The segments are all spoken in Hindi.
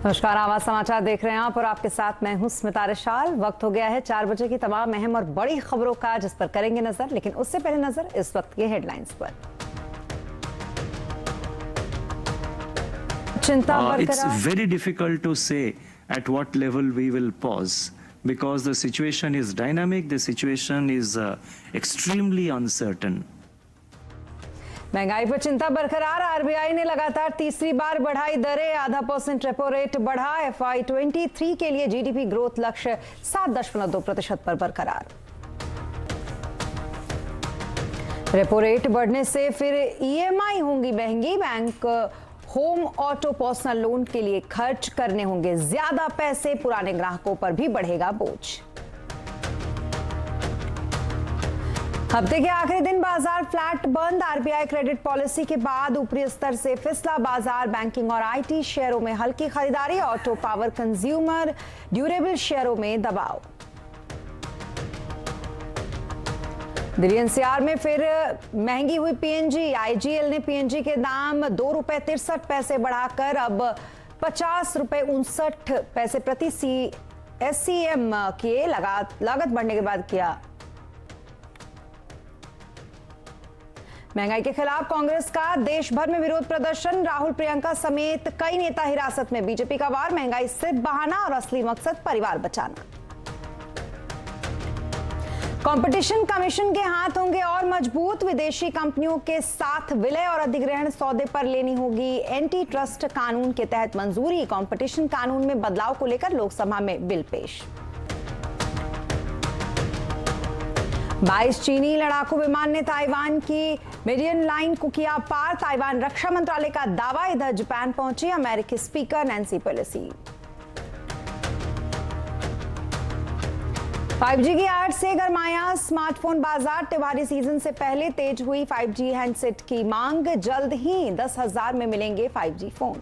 नमस्कार, आवाज समाचार देख रहे हैं आप और आपके साथ मैं हूं स्मिता रिशाल। वक्त हो गया है 4 बजे की तमाम अहम और बड़ी खबरों का, जिस पर करेंगे नजर। लेकिन उससे पहले नजर इस वक्त की हेडलाइंस पर। चिंता It's very difficult to say at what level we will pause because the situation is dynamic, the situation is extremely uncertain. महंगाई पर चिंता बरकरार। आरबीआई ने लगातार तीसरी बार बढ़ाई दरें। 0.5% रेपो रेट बढ़ा। FY23 के लिए जीडीपी ग्रोथ लक्ष्य 7.2% पर बरकरार। रेपो रेट बढ़ने से फिर ईएमआई होंगी महंगी। Bank home, auto, personal loan के लिए खर्च करने होंगे ज्यादा पैसे। पुराने ग्राहकों पर भी बढ़ेगा बोझ। हफ्ते के आखिरी दिन बाजार फ्लैट बंद। आरबीआई क्रेडिट पॉलिसी के बाद ऊपरी स्तर से फिसला बाजार। बैंकिंग और आईटी शेयरों में हल्की खरीदारी। ऑटो, पावर, कंज्यूमर ड्यूरेबल शेयरों में दबाव। दिल्ली एनसीआर में फिर महंगी हुई पीएनजी। आईजीएल ने पीएनजी के दाम ₹2.63 बढ़ाकर अब ₹50.59 प्रति SCM किए। लागत बढ़ने के बाद किया। महंगाई के खिलाफ कांग्रेस का देश भर में विरोध प्रदर्शन। राहुल, प्रियंका समेत कई नेता हिरासत में। बीजेपी का वार। महंगाई सिर्फ बहाना और असली मकसद परिवार बचाना। कंपटीशन कमीशन के हाथ होंगे और मजबूत। विदेशी कंपनियों के साथ विलय और अधिग्रहण सौदे पर लेनी होगी एंटी ट्रस्ट कानून के तहत मंजूरी। कंपटीशन कानून में बदलाव को लेकर लोकसभा में बिल पेश। 22 चीनी लड़ाकू विमान ने ताइवान की मेरिडियन लाइन को किया पार। ताइवान रक्षा मंत्रालय का दावा। इधर जापान पहुंची अमेरिकी स्पीकर नैन्सी पेलोसी। 5G की आड़ से गरमाया स्मार्टफोन बाजार। त्योहारी सीजन से पहले तेज हुई 5G हैंडसेट की मांग। जल्द ही 10,000 में मिलेंगे 5G फोन।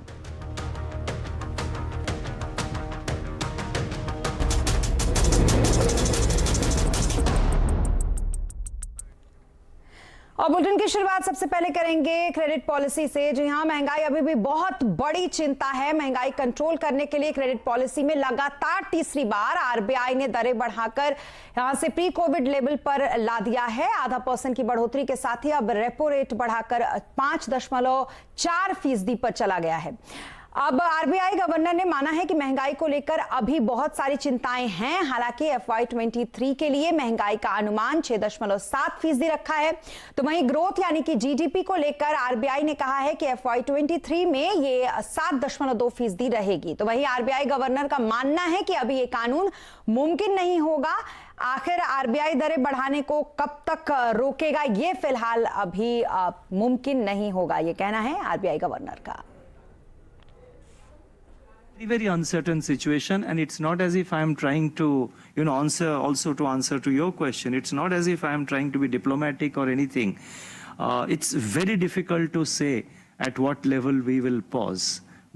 और बुलेटिन की शुरुआत सबसे पहले करेंगे क्रेडिट पॉलिसी से। जी हां, महंगाई अभी भी बहुत बड़ी चिंता है। महंगाई कंट्रोल करने के लिए क्रेडिट पॉलिसी में लगातार तीसरी बार आरबीआई ने दरें बढ़ाकर यहां से प्री कोविड लेवल पर ला दिया है। 0.5% की बढ़ोतरी के साथ ही अब रेपो रेट बढ़ाकर 5.4% पर चला गया है। अब आरबीआई गवर्नर ने माना है कि महंगाई को लेकर अभी बहुत सारी चिंताएं हैं। हालांकि FY23 के लिए महंगाई का अनुमान 6.7% रखा है। तो वहीं ग्रोथ यानी कि जीडीपी को लेकर आरबीआई ने कहा है कि FY23 में ये 7.2% रहेगी। तो वहीं आरबीआई गवर्नर का मानना है कि अभी ये कानून मुमकिन नहीं होगा। आखिर आरबीआई दरें बढ़ाने को कब तक रोकेगा, ये फिलहाल अभी मुमकिन नहीं होगा, ये कहना है आरबीआई गवर्नर का। Very uncertain situation, and it's not as if I am trying to answer to your question. It's not as if I am trying to be diplomatic or anything. It's very difficult to say at what level we will pause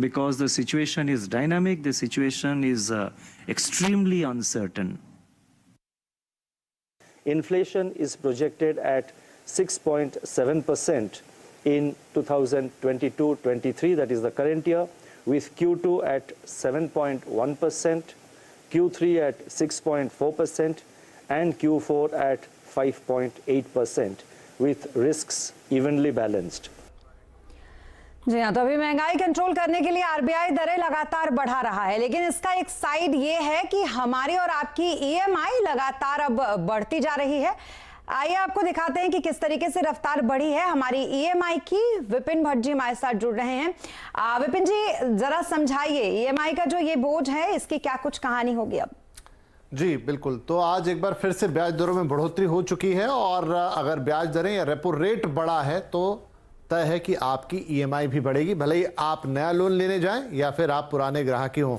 because the situation is dynamic, the situation is extremely uncertain. Inflation is projected at 6.7% in 2022-23, that is the current year, with Q2 at 7.1%, Q3 at 6.4%, and Q4 at 5.8%, with risks evenly balanced. जी हाँ, तो अभी महंगाई कंट्रोल करने के लिए आरबीआई दरें लगातार बढ़ा रहा है, लेकिन इसका एक साइड ये है कि हमारी और आपकी ईएमआई लगातार अब बढ़ती जा रही है। आइए आपको दिखाते हैं कि किस तरीके से रफ्तार बढ़ी है हमारी ईएमआई की। विपिन भट्ट जी हमारे साथ जुड़ रहे हैं। विपिन जी, जरा समझाइए ईएमआई का जो ये बोझ है, इसकी क्या कुछ कहानी होगी अब? जी बिल्कुल, तो आज एक बार फिर से ब्याज दरों में बढ़ोतरी हो चुकी है और अगर ब्याज दरें या रेपो रेट बढ़ा है तो तय है कि आपकी ईएमआई भी बढ़ेगी, भले ही आप नया लोन लेने जाएं या फिर आप पुराने ग्राहक ही हों।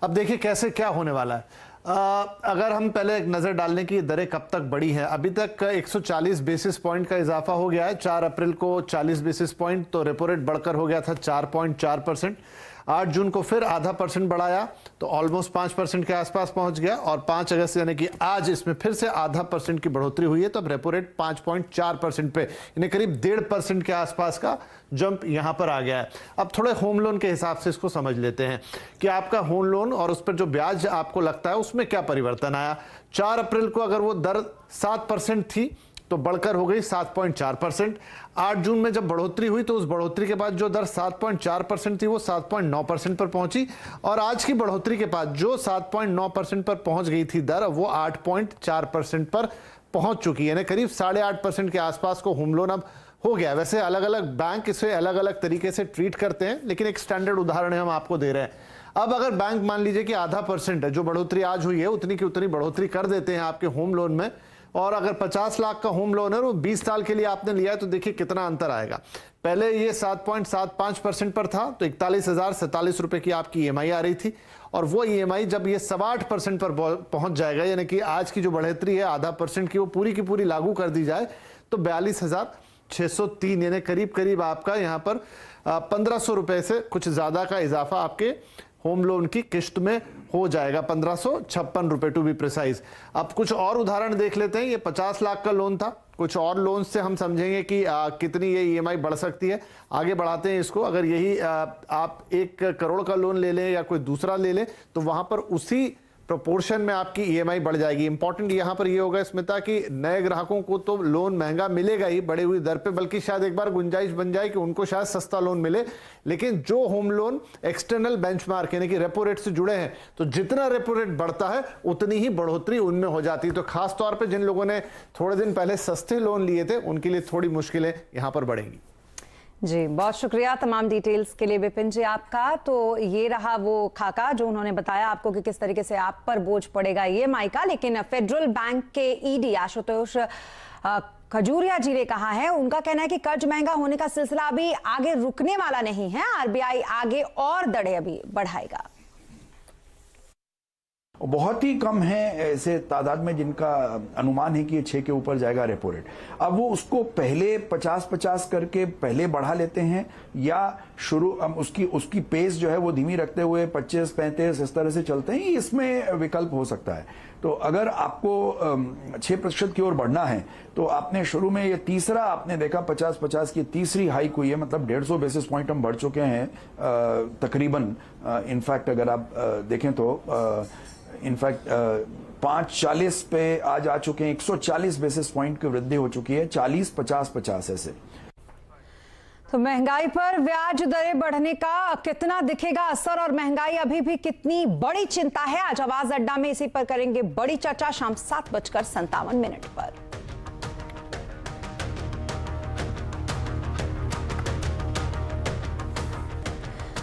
अब देखिए कैसे क्या होने वाला है। अगर हम पहले एक नज़र डालने की दरें कब तक बढ़ी हैं, अभी तक 140 बेसिस पॉइंट का इजाफा हो गया है। 4 अप्रैल को 40 बेसिस पॉइंट, तो रेपो रेट बढ़कर हो गया था 4.4%। 8 जून को फिर आधा % बढ़ाया तो ऑलमोस्ट 5% के आसपास पहुंच गया, और 5 अगस्त यानी कि आज इसमें फिर से आधा % की बढ़ोतरी हुई है। तो अब रेपो रेट 5.4% पे, यानी करीब 1.5% के आसपास का जंप यहां पर आ गया है। अब थोड़े होम लोन के हिसाब से इसको समझ लेते हैं कि आपका होम लोन और उस पर जो ब्याज आपको लगता है उसमें क्या परिवर्तन आया। 4 अप्रैल को अगर वो दर 7% थी तो बढ़कर हो गई 7.4%। 8 जून में जब बढ़ोतरी हुई तो उस बढ़ोतरी के बाद जो दर 7.4% थी वो 7.9% पर पहुंची, और आज की बढ़ोतरी के बाद जो 7.9% पर पहुंच गई थी दर, वो 8.4% पर पहुंच चुकी है, यानी करीब 8.5% के आसपास को होम लोन अब हो गया। वैसे अलग अलग बैंक इसे अलग अलग तरीके से ट्रीट करते हैं, लेकिन एक स्टैंडर्ड उदाहरण है हम आपको दे रहे हैं। अब अगर बैंक मान लीजिए कि आधा % है, जो बढ़ोतरी आज हुई है उतनी की उतनी बढ़ोतरी कर देते हैं आपके होम लोन में, और अगर 50 लाख का होम लोन है वो 20 साल के लिए आपने लिया है, तो देखिए कितना अंतर आएगा। पहले ये 7.75% पर था तो 41,047 रुपए की आपकी EMI आ रही थी, और वो EMI जब ये 8.25% पर पहुंच जाएगा, यानी कि आज की जो बढ़ोतरी है आधा % की वो पूरी की पूरी लागू कर दी जाए, तो 42,603, यानी करीब करीब आपका यहाँ पर 1,500 रुपए से कुछ ज्यादा का इजाफा आपके होम लोन की किस्त में हो जाएगा, 1,556 रुपए टू बी प्रिसाइज। अब कुछ और उदाहरण देख लेते हैं। ये 50 लाख का लोन था, कुछ और लोन से हम समझेंगे कि कितनी ये EMI बढ़ सकती है। आगे बढ़ाते हैं इसको। अगर यही आप 1 करोड़ का लोन ले लें या कोई दूसरा ले लें तो वहां पर उसी प्रोपोर्शन में आपकी EMI बढ़ जाएगी। इंपॉर्टेंट यहां पर ये होगा स्मिता कि नए ग्राहकों को तो लोन महंगा मिलेगा ही बढ़ी हुई दर पे, बल्कि शायद एक बार गुंजाइश बन जाए कि उनको शायद सस्ता लोन मिले। लेकिन जो होम लोन एक्सटर्नल बेंचमार्क यानी कि रेपो रेट से जुड़े हैं, तो जितना रेपो रेट बढ़ता है उतनी ही बढ़ोतरी उनमें हो जाती है। तो खास तौर पर जिन लोगों ने थोड़े दिन पहले सस्ते लोन लिए थे उनके लिए थोड़ी मुश्किलें यहां पर बढ़ेंगी। जी, बहुत शुक्रिया तमाम डिटेल्स के लिए विपिन जी आपका। तो ये रहा वो खाका जो उन्होंने बताया आपको कि किस तरीके से आप पर बोझ पड़ेगा EMI का। लेकिन फेडरल बैंक के ED आशुतोष खजूरिया जी ने कहा है, उनका कहना है कि कर्ज महंगा होने का सिलसिला अभी आगे रुकने वाला नहीं है, RBI आगे और दरें अभी बढ़ाएगा। बहुत ही कम है ऐसे तादाद में जिनका अनुमान है कि ये 6 के ऊपर जाएगा रेपो रेट। अब वो उसको पहले 50-50 करके पहले बढ़ा लेते हैं, या शुरू उसकी पेस जो है वो धीमी रखते हुए 25-35 इस तरह से चलते हैं, इसमें विकल्प हो सकता है। तो अगर आपको 6% की ओर बढ़ना है तो आपने शुरू में ये तीसरा आपने देखा 50-50 की तीसरी हाइक हुई है, मतलब 150 बेसिस पॉइंट हम बढ़ चुके हैं तकरीबन। इनफैक्ट अगर आप देखें तो इनफैक्ट 540 पे आज आ चुके हैं, 140 बेसिस पॉइंट की वृद्धि हो चुकी है, 40-50-50 ऐसे। तो महंगाई पर ब्याज दरें बढ़ने का कितना दिखेगा असर, और महंगाई अभी भी कितनी बड़ी चिंता है, आज आवाज अड्डा में इसी पर करेंगे बड़ी चर्चा शाम 7:57 पर।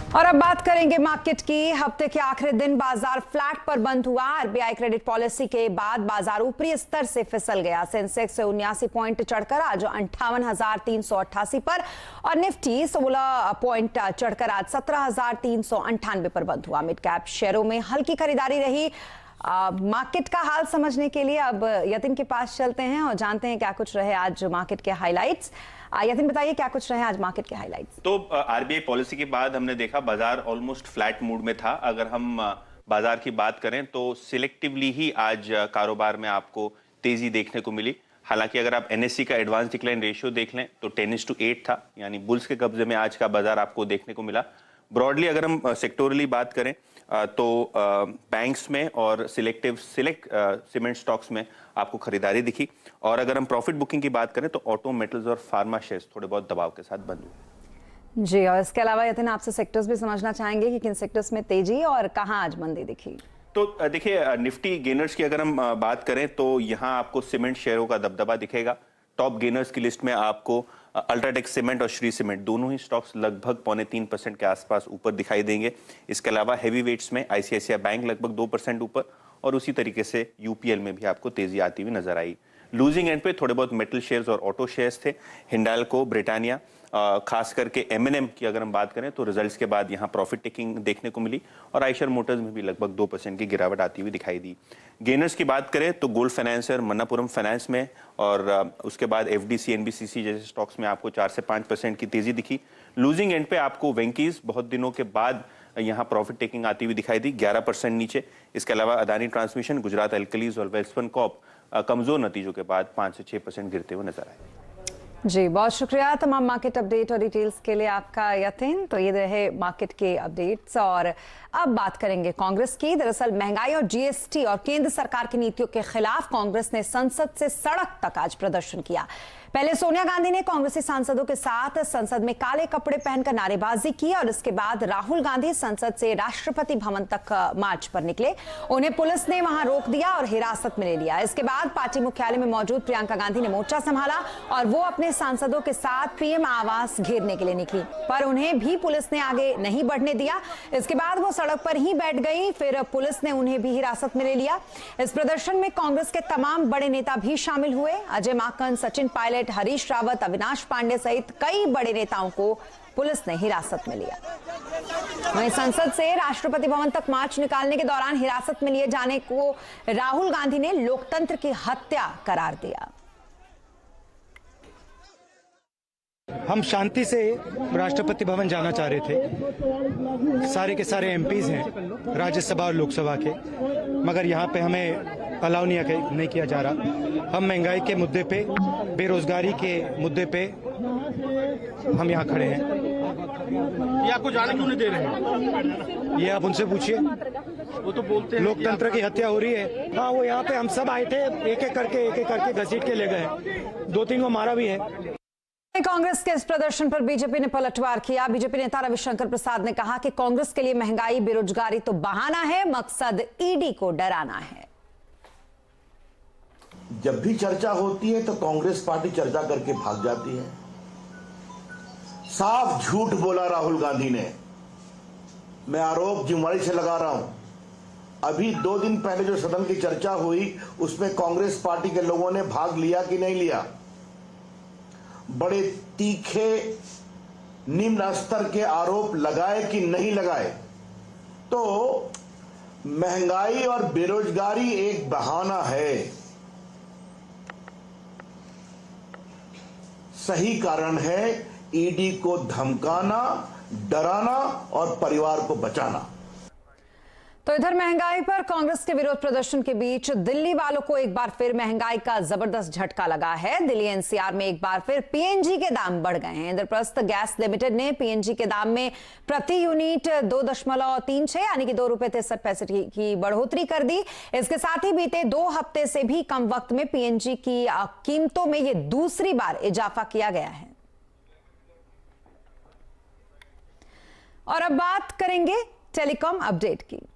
और अब बात करेंगे मार्केट की। हफ्ते के आखिरी दिन बाजार फ्लैट पर बंद हुआ। RBI क्रेडिट पॉलिसी के बाद बाजार ऊपरी स्तर से फिसल गया। सेंसेक्स 79 पॉइंट चढ़कर आज 58,388 पर, और निफ्टी 16 पॉइंट चढ़कर आज 17,398 पर बंद हुआ। मिड कैप शेयरों में हल्की खरीदारी रही। मार्केट का हाल समझने के लिए अब यतिन के पास चलते हैं और जानते हैं क्या कुछ रहे आज मार्केट के हाइलाइट्स। यतिन बताइए क्या कुछ रहे आज मार्केट के हाइलाइट्स। तो RBI पॉलिसी के बाद हमने देखा बाजार ऑलमोस्ट फ्लैट मूड में था। अगर हम बाजार की बात करें तो सिलेक्टिवली ही आज कारोबार में आपको तेजी देखने को मिली। हालांकि अगर आप NSE का एडवांस डिक्लाइन रेशियो देख लें तो 10:8 था, यानी बुल्स के कब्जे में आज का बाजार आपको देखने को मिला। ब्रॉडली अगर हम सेक्टोरली बात करें तो बैंक्स में और सिलेक्ट सीमेंट स्टॉक्स में आपको खरीदारी दिखी। और अगर हम प्रॉफिट बुकिंग की बात करें तो ऑटो, मेटल्स और फार्मा शेयर्स थोड़े बहुत दबाव के साथ बंद हुए। जी, और इसके अलावा यतिन आपसे सेक्टर्स भी समझना चाहेंगे कि किन सेक्टर्स में तेजी और कहां आज मंदी दिखी। तो देखिए, निफ्टी गेनर्स की अगर हम बात करें तो यहां आपको सीमेंट शेयरों का दबदबा दिखेगा। टॉप गेनर्स की लिस्ट में आपको अल्ट्राटेक सीमेंट और श्री सीमेंट दोनों ही स्टॉक्स लगभग 3.25% के आसपास ऊपर दिखाई देंगे। इसके अलावा हैवी वेट्स में ICICI बैंक लगभग 2% ऊपर, और उसी तरीके से UPL में भी आपको तेजी आती हुई नजर आई। लूजिंग एंड पे थोड़े बहुत मेटल शेयर्स और ऑटो शेयर्स थे। हिंडाल्को, ब्रिटानिया, खास करके M&M की अगर हम बात करें तो रिजल्ट्स के बाद यहाँ प्रॉफिट टेकिंग देखने को मिली, और आयशर मोटर्स में भी लगभग 2% की गिरावट आती हुई दिखाई दी। गेनर्स की बात करें तो गोल्ड फाइनेंसर, मन्नापुरम फाइनेंस में, और उसके बाद FDC, NBCC जैसे स्टॉक्स में आपको 4 से 5% की तेजी दिखी। लूजिंग एंड पे आपको वेंकीज बहुत दिनों के बाद यहाँ प्रॉफिट टेकिंग आती हुई दिखाई दी, 11% नीचे। इसके अलावा अदानी ट्रांसमिशन, गुजरात एल्कलीज और वेल्सपन कॉर्प कमजोर नतीजों के बाद 5 से 6% गिरते हुए नजर आए। जी, बहुत शुक्रिया तमाम मार्केट अपडेट और डिटेल्स के लिए आपका यतीन। तो ये रहे मार्केट के अपडेट्स और अब बात करेंगे कांग्रेस की। दरअसल महंगाई और जीएसटी और केंद्र सरकार की नीतियों के खिलाफ कांग्रेस ने संसद से सड़क तक आज प्रदर्शन किया। पहले सोनिया गांधी ने कांग्रेसी सांसदों के साथ संसद में काले कपड़े पहनकर नारेबाजी की और इसके बाद राहुल गांधी संसद से राष्ट्रपति भवन तक मार्च पर निकले। उन्हें पुलिस ने वहां रोक दिया और हिरासत में ले लिया। इसके बाद पार्टी मुख्यालय में मौजूद प्रियंका गांधी ने मोर्चा संभाला और वो अपने सांसदों के साथ पीएम आवास घेरने के लिए निकली, पर उन्हें भी पुलिस ने आगे नहीं बढ़ने दिया। इसके बाद वो सड़क पर ही बैठ गई, फिर पुलिस ने उन्हें भी हिरासत में ले लिया। इस प्रदर्शन में कांग्रेस के तमाम बड़े नेता भी शामिल हुए। अजय माकन, सचिन पायलट, हरीश रावत, अविनाश पांडे सहित कई बड़े नेताओं को पुलिस ने हिरासत में लिया। वहीं संसद से राष्ट्रपति भवन तक मार्च निकालने के दौरान हिरासत में लिए जाने को राहुल गांधी ने लोकतंत्र की हत्या करार दिया। हम शांति से राष्ट्रपति भवन जाना चाह रहे थे। सारे के सारे एमपीज हैं राज्यसभा और लोकसभा के, मगर यहाँ पे हमें अलाउ नहीं किया जा रहा। हम महंगाई के मुद्दे पे, बेरोजगारी के मुद्दे पे हम यहाँ खड़े हैं। ये आपको जाने क्यों नहीं दे रहे हैं? ये आप उनसे पूछिए। वो तो बोलते हैं लोकतंत्र की हत्या हो रही है। हाँ, वो यहाँ पे हम सब आए थे, एक एक करके घसीट के ले गए। 2-3 को मारा भी है। कांग्रेस के इस प्रदर्शन पर बीजेपी ने पलटवार किया। बीजेपी नेता रविशंकर प्रसाद ने कहा कि कांग्रेस के लिए महंगाई, बेरोजगारी तो बहाना है, मकसद ईडी को डराना है। जब भी चर्चा होती है तो कांग्रेस पार्टी चर्चा करके भाग जाती है। साफ झूठ बोला राहुल गांधी ने। मैं आरोप जिम्मेदारी से लगा रहा हूं। अभी 2 दिन पहले जो सदन की चर्चा हुई उसमें कांग्रेस पार्टी के लोगों ने भाग लिया कि नहीं लिया? बड़े तीखे निम्न स्तर के आरोप लगाए कि नहीं लगाए? तो महंगाई और बेरोजगारी एक बहाना है, सही कारण है ईडी को धमकाना, डराना और परिवार को बचाना। तो इधर महंगाई पर कांग्रेस के विरोध प्रदर्शन के बीच दिल्ली वालों को एक बार फिर महंगाई का जबरदस्त झटका लगा है। दिल्ली एनसीआर में एक बार फिर पीएनजी के दाम बढ़ गए हैं। इंद्रप्रस्थ गैस लिमिटेड ने पीएनजी के दाम में प्रति यूनिट 2.36 यानी कि 2 रुपए 63 पैसे की बढ़ोतरी कर दी। इसके साथ ही बीते 2 हफ्ते से भी कम वक्त में पीएनजी की कीमतों में यह दूसरी बार इजाफा किया गया है। और अब बात करेंगे टेलीकॉम अपडेट की।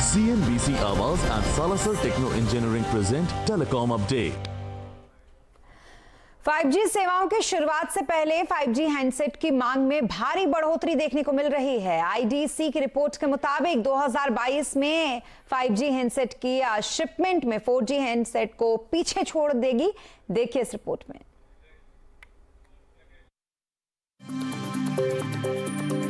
CNBC Awaaz and Salazar Techno Engineering present Telecom Update. 5G सेवाओं की शुरुआत से पहले 5G हैंडसेट की मांग में भारी बढ़ोतरी देखने को मिल रही है। आईडीसी की रिपोर्ट के मुताबिक 2022 में 5G हैंडसेट की शिपमेंट में 4G हैंडसेट को पीछे छोड़ देगी। देखिए इस रिपोर्ट में।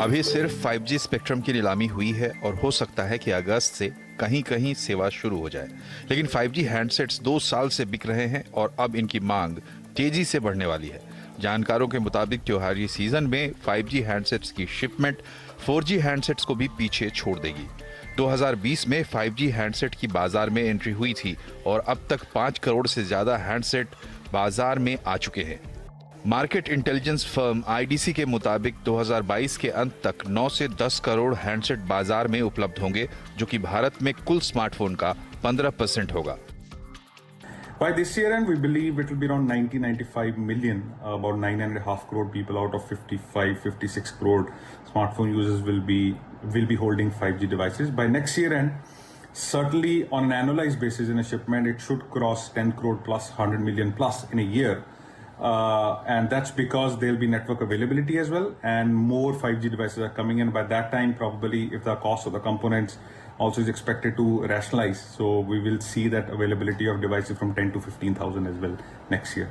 अभी सिर्फ 5G स्पेक्ट्रम की नीलामी हुई है और हो सकता है कि अगस्त से कहीं कहीं सेवा शुरू हो जाए, लेकिन 5G हैंडसेट्स 2 साल से बिक रहे हैं और अब इनकी मांग तेजी से बढ़ने वाली है। जानकारों के मुताबिक त्योहारी सीजन में 5G हैंडसेट्स की शिपमेंट 4G हैंडसेट्स को भी पीछे छोड़ देगी। 2020 में 5G हैंडसेट की बाजार में एंट्री हुई थी और अब तक 5 करोड़ से ज्यादा हैंडसेट बाजार में आ चुके हैं। मार्केट इंटेलिजेंस फर्म आईडीसी के मुताबिक 2022 के अंत तक 9 से 10 करोड़ हैंडसेट बाजार में उपलब्ध होंगे, जो कि भारत में कुल स्मार्टफोन का 15% होगा। By this year end, we believe it will be around 90-95 million, about 9.5 crore people out of 55-56 crore smartphone users will be holding 5G devices. By next year end, certainly on an annualized basis in a shipment, it should cross 10 crore plus, 100 million plus in a year. And that's because there'll be network availability as well, and more 5G devices are coming in. By that time, probably if the cost of the components also is expected to rationalize, so we will see that availability of devices from 10 to 15,000 as well next year.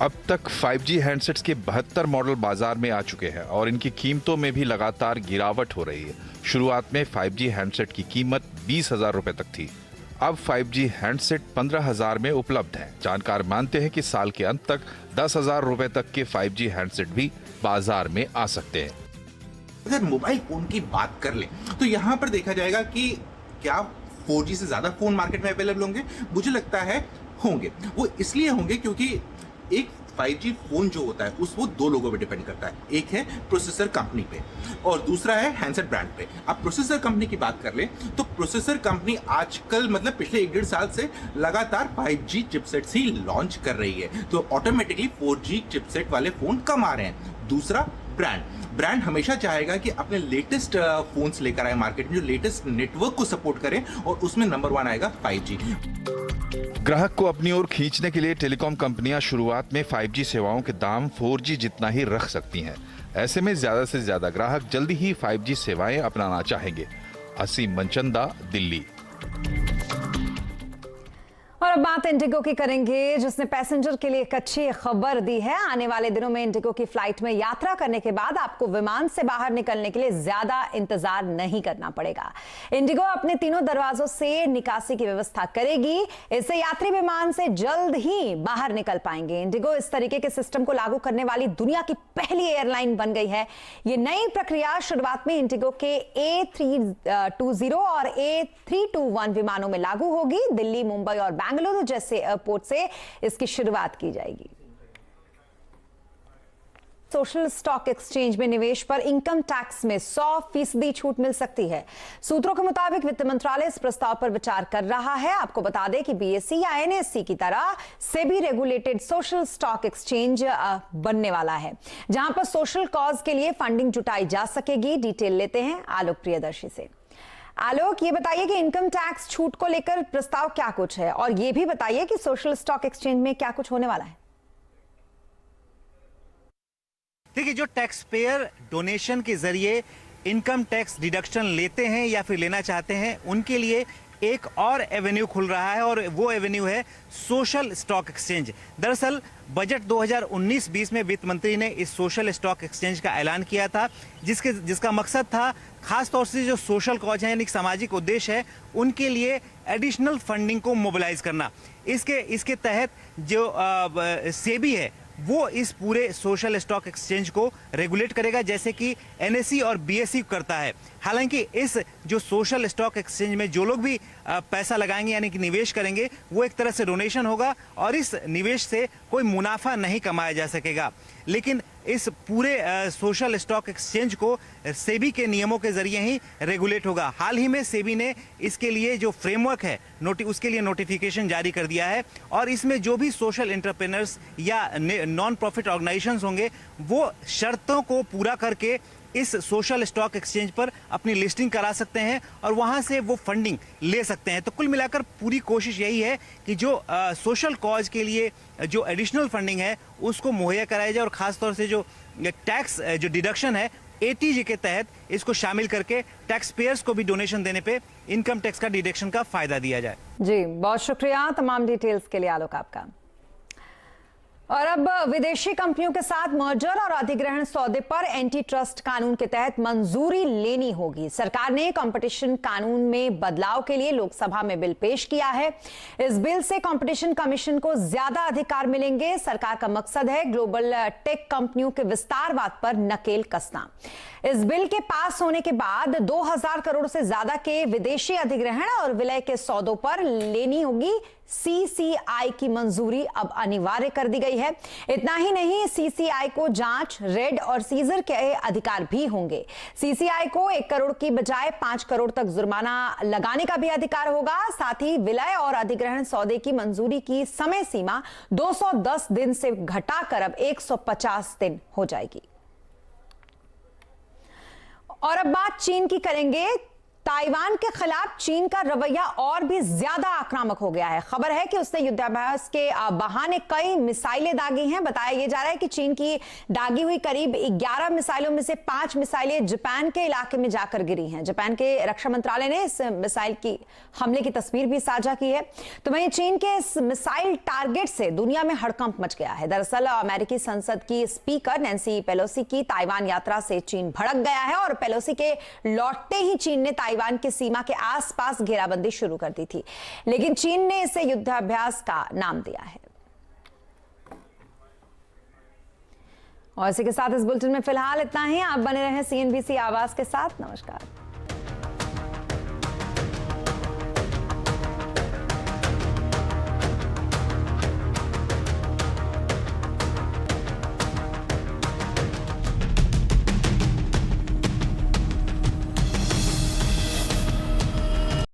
अब तक 5G हैंडसेट्स के 72 मॉडल बाजार में आ चुके हैं और इनकी कीमतों में भी लगातार गिरावट हो रही है। शुरुआत में 5G हैंडसेट की कीमत 20,000 रुपए तक थी। अब 5G हैंडसेट 15,000 में उपलब्ध हैं। जानकार मानते हैं कि साल के अंत तक 10,000 रुपए तक के 5G हैंडसेट भी बाजार में आ सकते हैं। अगर मोबाइल फोन की बात कर ले तो यहाँ पर देखा जाएगा कि क्या 4G से ज्यादा फोन मार्केट में अवेलेबल होंगे? मुझे लगता है होंगे। वो इसलिए होंगे क्योंकि एक 5G फोन जो होता है वो दो लोगों पे डिपेंड करता है। एक है प्रोसेसर कंपनी पे और दूसरा है हैंडसेट ब्रांड पे। अब प्रोसेसर कंपनी की बात कर ले तो प्रोसेसर कंपनी आजकल मतलब पिछले 1-1.5 साल से लगातार 5G चिपसेट्स ही लॉन्च कर रही है, तो ऑटोमेटिकली 4G चिपसेट वाले फोन कम आ रहे हैं। दूसरा ब्रांड हमेशा चाहेगा कि अपने लेटेस्ट फोन्स लेकर आए मार्केट में, जो लेटेस्ट नेटवर्क को सपोर्ट करें, और उसमें नंबर 1 आएगा 5G। ग्राहक को अपनी ओर खींचने के लिए टेलीकॉम कंपनियां शुरुआत में 5G सेवाओं के दाम 4G जितना ही रख सकती हैं। ऐसे में ज्यादा से ज्यादा ग्राहक जल्दी ही 5G सेवाएं अपनाना चाहेंगे। असीम मनचंदा, दिल्ली। और अब बात इंडिगो की करेंगे, जिसने पैसेंजर के लिए एक अच्छी खबर दी है। आने वाले दिनों में इंडिगो की फ्लाइट में यात्रा करने के बाद आपको विमान से बाहर निकलने के लिए ज्यादा इंतजार नहीं करना पड़ेगा। इंडिगो अपने तीनों दरवाजों से निकासी की व्यवस्था करेगी। इससे यात्री विमान से जल्द ही बाहर निकल पाएंगे। इंडिगो इस तरीके के सिस्टम को लागू करने वाली दुनिया की पहली एयरलाइन बन गई है। ये नई प्रक्रिया शुरुआत में इंडिगो के A320 और A321 विमानों में लागू होगी। दिल्ली, मुंबई और बेंगलुरु जैसे एयरपोर्ट से इसकी शुरुआत की जाएगी। सोशल स्टॉक एक्सचेंज में निवेश पर इनकम टैक्स में 100% छूट मिल सकती है। सूत्रों के मुताबिक वित्त मंत्रालय इस प्रस्ताव पर विचार कर रहा है। आपको बता दें कि BSE या NSE की तरह SEBI regulated social stock exchange बनने वाला है, जहां पर सोशल कॉज के लिए फंडिंग जुटाई जा सकेगी। डिटेल लेते हैं आलोक प्रियदर्शी से। आलोक, ये बताइए कि इनकम टैक्स छूट को लेकर प्रस्ताव क्या कुछ है, और ये भी बताइए कि सोशल स्टॉक एक्सचेंज में क्या कुछ होने वाला है। देखिए, जो टैक्स पेयर डोनेशन के जरिए इनकम टैक्स डिडक्शन लेते हैं या फिर लेना चाहते हैं, उनके लिए एक और एवेन्यू खुल रहा है, और वो एवेन्यू है सोशल स्टॉक एक्सचेंज। दरअसल बजट 2019-20 में वित्त मंत्री ने इस सोशल स्टॉक एक्सचेंज का ऐलान किया था, जिसका मकसद था खास तौर से जो सोशल कॉज है यानी सामाजिक उद्देश्य है, उनके लिए एडिशनल फंडिंग को मोबिलाइज करना। इसके तहत जो सेबी है वो इस पूरे सोशल स्टॉक एक्सचेंज को रेगुलेट करेगा, जैसे कि NSE और BSE करता है। हालांकि इस जो सोशल स्टॉक एक्सचेंज में जो लोग भी पैसा लगाएंगे यानी कि निवेश करेंगे, वो एक तरह से डोनेशन होगा और इस निवेश से कोई मुनाफा नहीं कमाया जा सकेगा। लेकिन इस पूरे सोशल स्टॉक एक्सचेंज को सेबी के नियमों के जरिए ही रेगुलेट होगा। हाल ही में सेबी ने इसके लिए जो फ्रेमवर्क है उसके लिए नोटिफिकेशन जारी कर दिया है, और इसमें जो भी सोशल एंटरप्रेन्योर्स या नॉन प्रॉफिट ऑर्गेनाइजेशंस होंगे, वो शर्तों को पूरा करके इस सोशल स्टॉक एक्सचेंज पर अपनी लिस्टिंग करा सकते हैं और वहां से वो फंडिंग ले सकते हैं। तो कुल मिलाकर पूरी कोशिश यही है कि जो सोशल कॉज के लिए जो एडिशनल फंडिंग है उसको मुहैया कराया जाए, और खासतौर से जो टैक्स जो डिडक्शन है ATG के तहत इसको शामिल करके टैक्स पेयर्स को भी डोनेशन देने पे इनकम टैक्स का डिडक्शन का फायदा दिया जाए। जी, बहुत शुक्रिया तमाम डिटेल्स के लिए आलोक आपका। और अब विदेशी कंपनियों के साथ मर्जर और अधिग्रहण सौदे पर एंटी ट्रस्ट कानून के तहत मंजूरी लेनी होगी। सरकार ने कंपटीशन कानून में बदलाव के लिए लोकसभा में बिल पेश किया है। इस बिल से कंपटीशन कमीशन को ज्यादा अधिकार मिलेंगे। सरकार का मकसद है ग्लोबल टेक कंपनियों के विस्तारवाद पर नकेल कसना। इस बिल के पास होने के बाद 2000 करोड़ से ज्यादा के विदेशी अधिग्रहण और विलय के सौदों पर लेनी होगी CCI की मंजूरी अब अनिवार्य कर दी गई है। इतना ही नहीं, CCI को जांच, रेड और सीजर के अधिकार भी होंगे। CCI को 1 करोड़ की बजाय 5 करोड़ तक जुर्माना लगाने का भी अधिकार होगा। साथ ही विलय और अधिग्रहण सौदे की मंजूरी की समय सीमा 210 दिन से घटाकर अब 150 दिन हो जाएगी। और अब बात चीन की करेंगे। ताइवान के खिलाफ चीन का रवैया और भी ज्यादा आक्रामक हो गया है। खबर है कि उसने युद्धाभ्यास के बहाने कई मिसाइलें दागी हैं। बताया यह जा रहा है कि चीन की दागी हुई करीब 11 मिसाइलों में से 5 मिसाइलें जापान के इलाके में जाकर गिरी हैं। जापान के रक्षा मंत्रालय ने इस मिसाइल की हमले की तस्वीर भी साझा की है। तो वहीं चीन के इस मिसाइल टारगेट से दुनिया में हड़कंप मच गया है। दरअसल अमेरिकी संसद की स्पीकर नैन्सी पेलोसी की ताइवान यात्रा से चीन भड़क गया है, और पेलोसी के लौटते ही चीन ने ताइवान ताइवान की सीमा के आसपास घेराबंदी शुरू कर दी थी, लेकिन चीन ने इसे युद्धाभ्यास का नाम दिया है। और इसी के साथ इस बुलेटिन में फिलहाल इतना ही। आप बने रहें CNBC आवाज के साथ। नमस्कार।